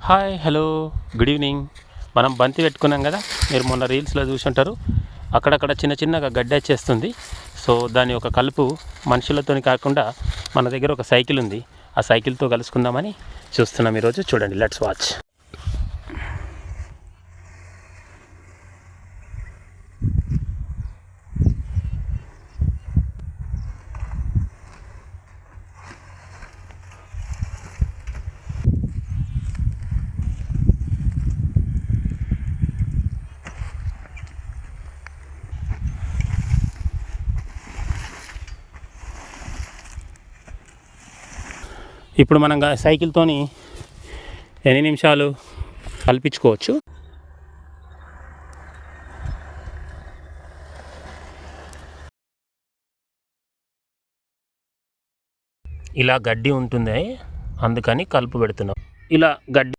Hi hello good evening. మనం బంతి పెట్టుకున్నాం కదా, మీరు మొన్న రీల్స్లో చూసుంటారు. అక్కడక్కడ చిన్న చిన్నగా గడ్డి వచ్చేస్తుంది. సో దాని ఒక కలుపు మనుషులతో కాకుండా మన దగ్గర ఒక సైకిల్ ఉంది, ఆ సైకిల్తో కలుసుకుందామని చూస్తున్నాం ఈరోజు. చూడండి, లెట్స్ వాచ్. ఇప్పుడు మనం సైకిల్తోని ఎన్ని నిమిషాలు కల్పించుకోవచ్చు. ఇలా గడ్డి ఉంటుంది, అందుకని కలుపు పెడుతున్నాం. ఇలా గడ్డి